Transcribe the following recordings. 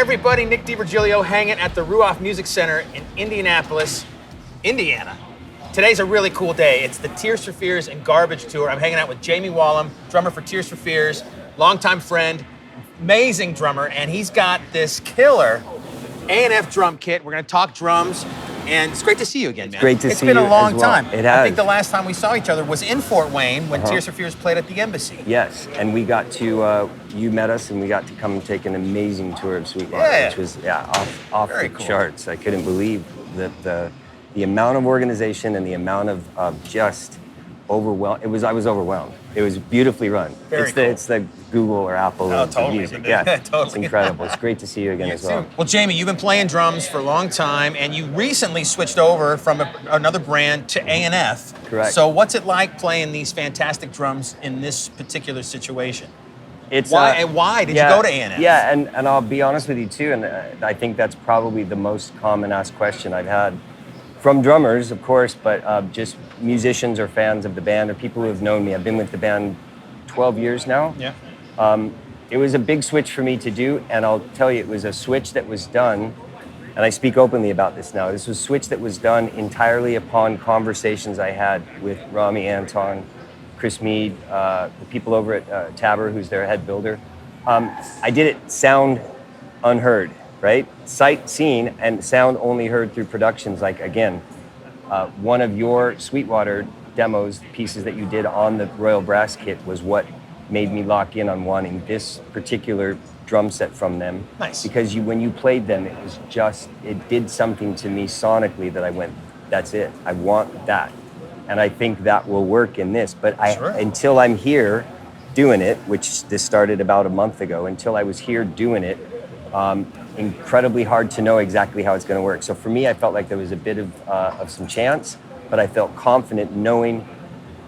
everybody? Nick D Virgilio hanging at the Ruoff Music Center in Indianapolis, Indiana. Today's a really cool day. It's the Tears for Fears and Garbage Tour. I'm hanging out with Jamie Wollam, drummer for Tears for Fears, longtime friend, amazing drummer, and he's got this killer A&F drum kit. We're gonna talk drums, and it's great to see you again, man. Great to see you. It's been a long time. It has. I think the last time we saw each other was in Fort Wayne when Tears for Fears played at the Embassy. Yes, and we got to, you met us and we got to come and take an amazing tour of Sweetwater, which was off Very the cool. charts. I couldn't believe the amount of organization and the amount of just overwhelmed. I was overwhelmed. It was beautifully run. Very cool. It's the Google or Apple of music. Yeah, totally. It's incredible. It's great to see you again as well. Well, Jamie, you've been playing drums for a long time, and you recently switched over from another brand to A&F. Correct. So what's it like playing these fantastic drums in this particular situation? It's why did you go to A&F? Yeah, and I'll be honest with you too, and I think that's probably the most common asked question I've had from drummers, of course, but just musicians or fans of the band or people who have known me. I've been with the band 12 years now. Yeah. It was a big switch for me to do, and I'll tell you, it was a switch that was done, and I speak openly about this now. This was a switch that was done entirely upon conversations I had with Rami, Anton, Chris Mead, the people over at Tabor, who's their head builder. I did it sound unheard, right? Sight seen and sound only heard through productions. Like, again, one of your Sweetwater demos, pieces that you did on the Royal Brass kit, was what made me lock in on wanting this particular drum set from them. Nice. Because when you played them, it did something to me sonically that I went, that's it, I want that. And I think that will work in this. But until I'm here doing it, which this started about a month ago, until I was here doing it, incredibly hard to know exactly how it's going to work. So for me, I felt like there was a bit of some chance, but I felt confident knowing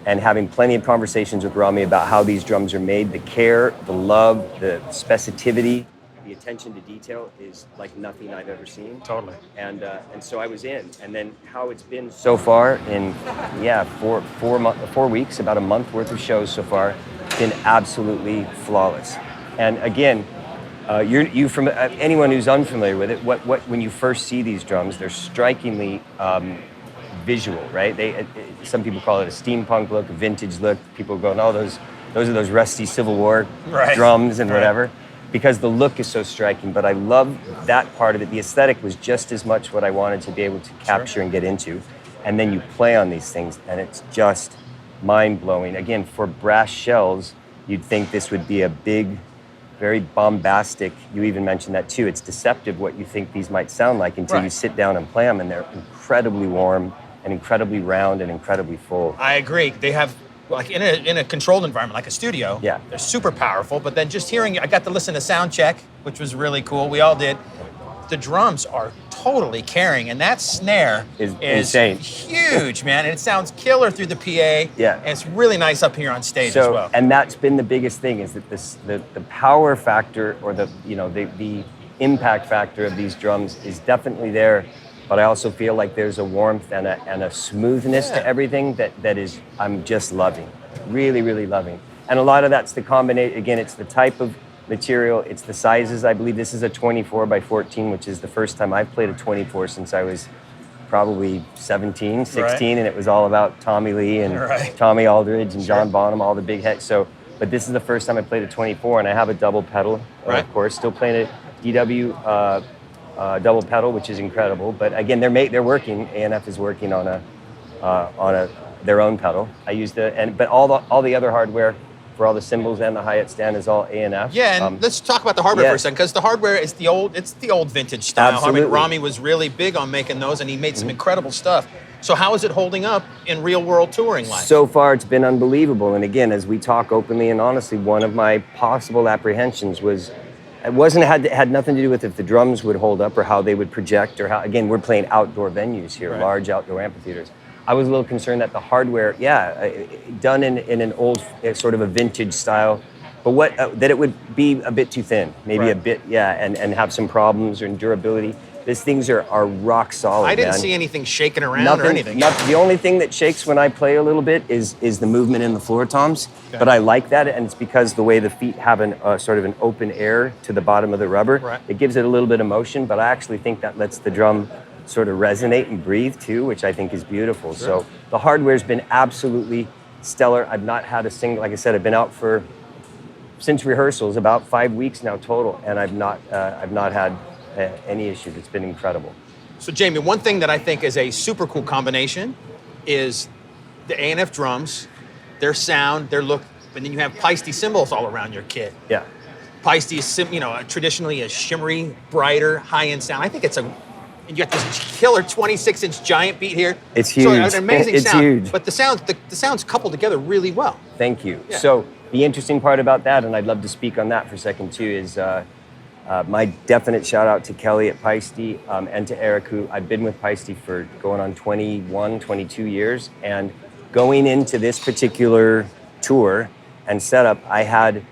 and having plenty of conversations with Rami about how these drums are made. The care, the love, the specificity, the attention to detail is like nothing I've ever seen. Totally. And so I was in. And then how it's been so far in 4 weeks, about a month worth of shows so far, been absolutely flawless. And again, you from anyone who's unfamiliar with it, what when you first see these drums, they're strikingly visual, right? Some people call it a steampunk look, a vintage look. People go, no, those are those rusty Civil War drums and whatever, because the look is so striking. But I love that part of it. The aesthetic was just as much what I wanted to be able to capture and get into. And then you play on these things, and it's just mind-blowing. Again, for brass shells, you'd think this would be a big, very bombastic. You even mentioned that too. It's deceptive what you think these might sound like until you sit down and play them, and they're incredibly warm and incredibly round and incredibly full. I agree. They have, like, in a controlled environment, like a studio, they're super powerful, but then just hearing, I got to listen to sound check, which was really cool. We all did. The drums are totally carrying, and that snare is insane. Huge, man. And it sounds killer through the PA. Yeah. And it's really nice up here on stage as well. And that's been the biggest thing, is that the power factor, or the impact factor of these drums is definitely there. But I also feel like there's a warmth and a smoothness to everything that is, I'm just loving, really, really loving. And a lot of that's the combination. Again, it's the type of material, it's the sizes. I believe this is a 24 by 14, which is the first time I've played a 24 since I was probably 17, 16, and it was all about Tommy Lee and Tommy Aldridge and John Bonham, all the big heads. But this is the first time I played a 24, and I have a double pedal, of course, still playing a DW double pedal, which is incredible. But again, they're working. A&F is working on their own pedal. I use but all the other hardware for all the cymbals and the hi-hat stand is all A&F. Yeah, and let's talk about the hardware for a second, because the hardware is the old vintage style. Absolutely. I mean, Rami was really big on making those, and he made some incredible stuff. So how is it holding up in real world touring life? So far, it's been unbelievable. And again, as we talk openly and honestly, one of my possible apprehensions was, had nothing to do with if the drums would hold up or how they would project, or how, again, we're playing outdoor venues here, large outdoor amphitheaters. I was a little concerned that the hardware, done in an old, sort of a vintage style, but that it would be a bit too thin, maybe a bit, and have some problems or durability. These things are rock solid, I didn't man. see anything shaking around or anything. The only thing that shakes when I play a little bit is the movement in the floor toms. Okay. But I like that, and it's because the way the feet have sort of an open air to the bottom of the rubber. Right. It gives it a little bit of motion, but I actually think that lets the drum sort of resonate and breathe too, which I think is beautiful. Sure. So the hardware's been absolutely stellar. I've not had a single, like I said, I've been out since rehearsals, about 5 weeks now total, and I've not had any issues. It's been incredible. So Jamie, one thing that I think is a super cool combination is the A&F drums, their sound, their look, and then you have Paiste cymbals all around your kit. Yeah. Paiste is, traditionally a shimmery, brighter, high-end sound. I think it's and you got this killer 26-inch giant beat here. It's huge. So an amazing It's sound. huge. But the sounds coupled together really well. Thank you. Yeah. So the interesting part about that, and I'd love to speak on that for a second too, is my definite shout out to Kelly at Paiste and to Eric, who I've been with Paiste for going on 21, 22 years. And going into this particular tour and setup, I had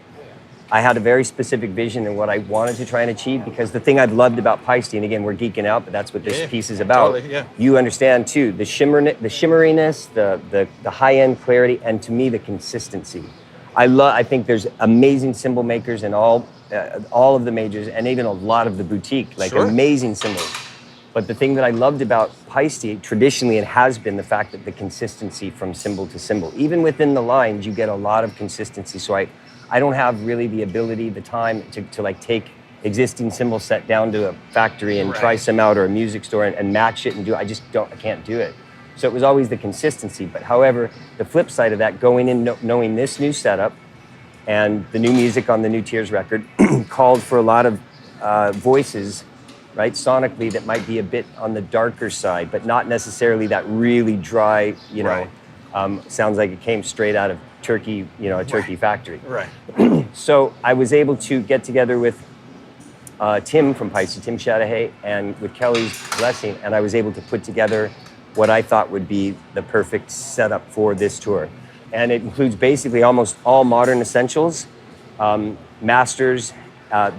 a very specific vision in what I wanted to try and achieve, because the thing I've loved about Paiste, and again, we're geeking out, but that's what this piece is about. Totally, yeah. You understand too, the shimmeriness, the high-end clarity, and to me, the consistency. I think there's amazing cymbal makers in all of the majors, and even a lot of the boutique, Sure. amazing cymbals. But the thing that I loved about Paiste traditionally, and has been, the fact that the consistency from cymbal to cymbal. Even within the lines, you get a lot of consistency. So I don't have really the ability, the time to take existing cymbal set down to a factory and try some out, or a music store and match it and do it. I can't do it. So it was always the consistency. But however, the flip side of that, going in knowing this new setup and the new music on the new Tears record called for a lot of voices, right, sonically, that might be a bit on the darker side, but not necessarily that really dry, sounds like it came straight out of Turkey, a Turkey factory. Right. So I was able to get together with Tim from Paiste, Tim Shadahay, and with Kelly's blessing, and I was able to put together what I thought would be the perfect setup for this tour. And it includes basically almost all modern essentials, masters.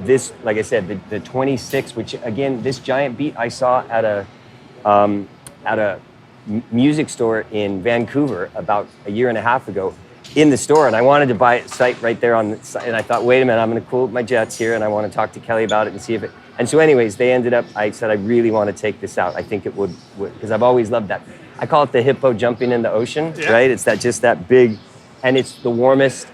This, like I said, the 26, which again, this giant beat I saw at a music store in Vancouver about a year and a half ago in the store, and I wanted to buy it sight right there on the site, and I thought, wait a minute, I'm gonna cool my jets here, and I want to talk to Kelly about it and see if it, and so anyways, they ended up, I said, I really want to take this out. I think it would, because I've always loved that. I call it the hippo jumping in the ocean, right? It's just that big, and it's the warmest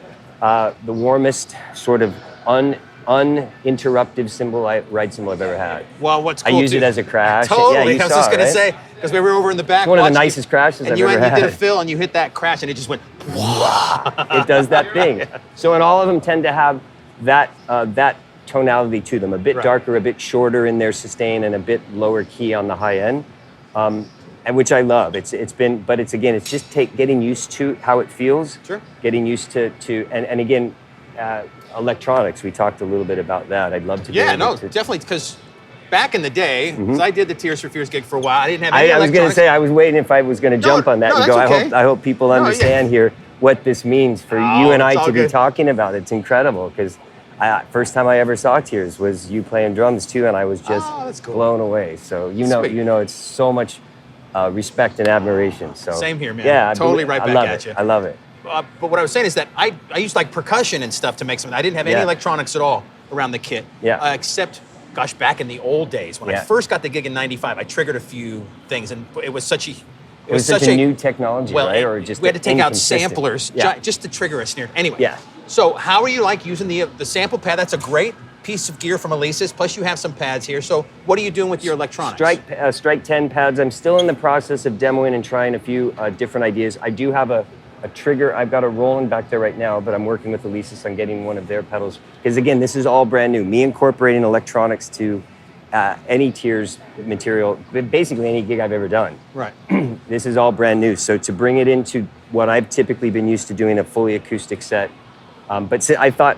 sort of uninterruptive ride cymbal I've ever had. Well, what's cool I use it as a crash. Totally. Yeah, I was just going right? to say, because we were over in the back. It's one of the watching nicest crashes I've ever And had. you did a fill and you hit that crash and it just went, It does that thing. So, and all of them tend to have that tonality to them, a bit darker, a bit shorter in their sustain, and a bit lower key on the high end, and which I love. It's just getting used to how it feels. Sure. Getting used to and again, electronics. We talked a little bit about that. I'd love to. Definitely, because back in the day, 'cause I did the Tears for Fears gig for a while. I didn't have any I was going to say, I was waiting if I was going to jump on that and go, that's okay. I hope people understand here what this means for you and I to be good. talking about. It's incredible, because first time I ever saw Tears was you playing drums too, and I was just that's cool. blown away. So it's so much respect and admiration. So Same here, man. Yeah, Totally right back at you. I love it. But what I was saying is that I used like percussion and stuff to make something. I didn't have any electronics at all around the kit. Yeah. Except, gosh, back in the old days when I first got the gig in '95, I triggered a few things, and it was such a It was such a new technology, right? Or just we had to take out inconsistent. samplers just to trigger a snare. Anyway. Yeah. So how are you like using the sample pad? That's a great piece of gear from Elisa's. Plus you have some pads here. So what are you doing with your electronics? Strike 10 pads. I'm still in the process of demoing and trying a few different ideas. I do have a trigger. I've got a Roland back there right now, but I'm working with Elisa's on getting one of their pedals. Because again, this is all brand new. Me incorporating electronics to any Tears material, basically any gig I've ever done. Right. This is all brand new. So to bring it into what I've typically been used to doing, a fully acoustic set. But I thought,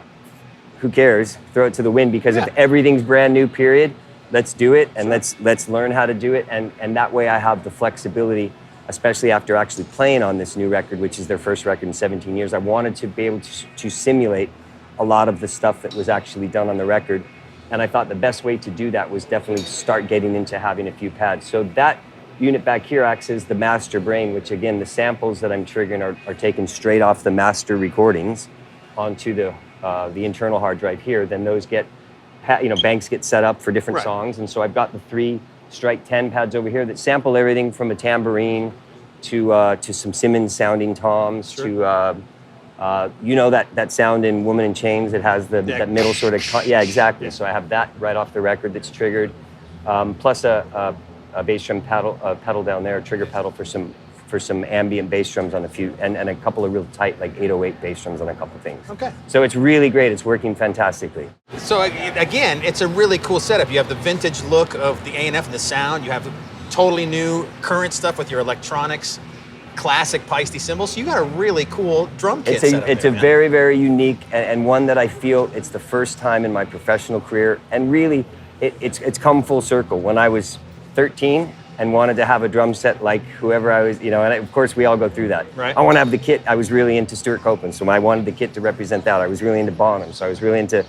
who cares? Throw it to the wind, because if everything's brand new, period, let's do it, and let's learn how to do it, and that way I have the flexibility, especially after actually playing on this new record, which is their first record in 17 years. I wanted to be able to simulate a lot of the stuff that was actually done on the record And I thought the best way to do that was definitely start getting into having a few pads. So that unit back here acts as the master brain, which again, the samples that I'm triggering are taken straight off the master recordings onto the internal hard drive here. Then those get, banks get set up for different songs. And so I've got the 3 Strike 10 pads over here that sample everything from a tambourine to some Simmons sounding toms to that sound in Woman in Chains that has that middle sort of yeah, exactly. Yeah. So I have that right off the record that's triggered, plus a bass drum pedal down there, a trigger pedal for some ambient bass drums on a few, and a couple of real tight like 808 bass drums on a couple things. Okay. So it's really great. It's working fantastically. So again, it's a really cool setup. You have the vintage look of the A&F and the sound. You have totally new current stuff with your electronics. Classic Paiste cymbals. So you got a really cool drum kit setup. It's a very, very unique and one that I feel it's the first time in my professional career, and really it's come full circle. When I was 13 and wanted to have a drum set like whoever I was, and of course we all go through that. Right. I want to have the kit. I was really into Stuart Copeland, so I wanted the kit to represent that. I was really into Bonham, so I was really into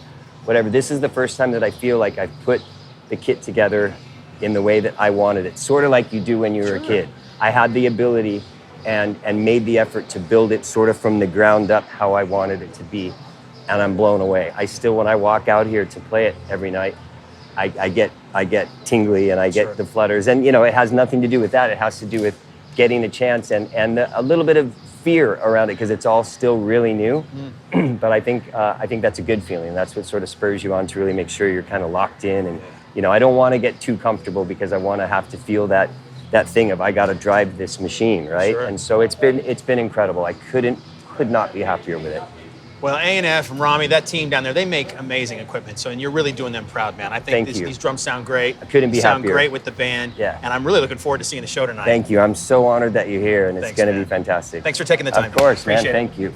whatever. This is the first time that I feel like I've put the kit together in the way that I wanted it, sort of like you do when you were a kid. I had the ability and made the effort to build it sort of from the ground up how I wanted it to be, and I'm blown away. I still, when I walk out here to play it every night, I get tingly and I get the flutters, and it has nothing to do with that. It has to do with getting a chance and a little bit of fear around it because it's all still really new. But I think that's a good feeling. That's what sort of spurs you on to really make sure you're kind of locked in, and I don't want to get too comfortable because I want to have to feel that thing of I got to drive this machine, right? Sure. And so it's been incredible. I could not be happier with it. Well, A&F and Rami, that team down there, they make amazing equipment. And you're really doing them proud, man. I think these drums sound great. I couldn't be sound happier. Great with the band. Yeah. And I'm really looking forward to seeing the show tonight. Thank you. I'm so honored that you're here, and it's going to be fantastic. Thanks for taking the time. Of course, man. Appreciate it. Thank you.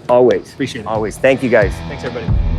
Always. Appreciate it. Always. Thank you, guys. Thanks, everybody.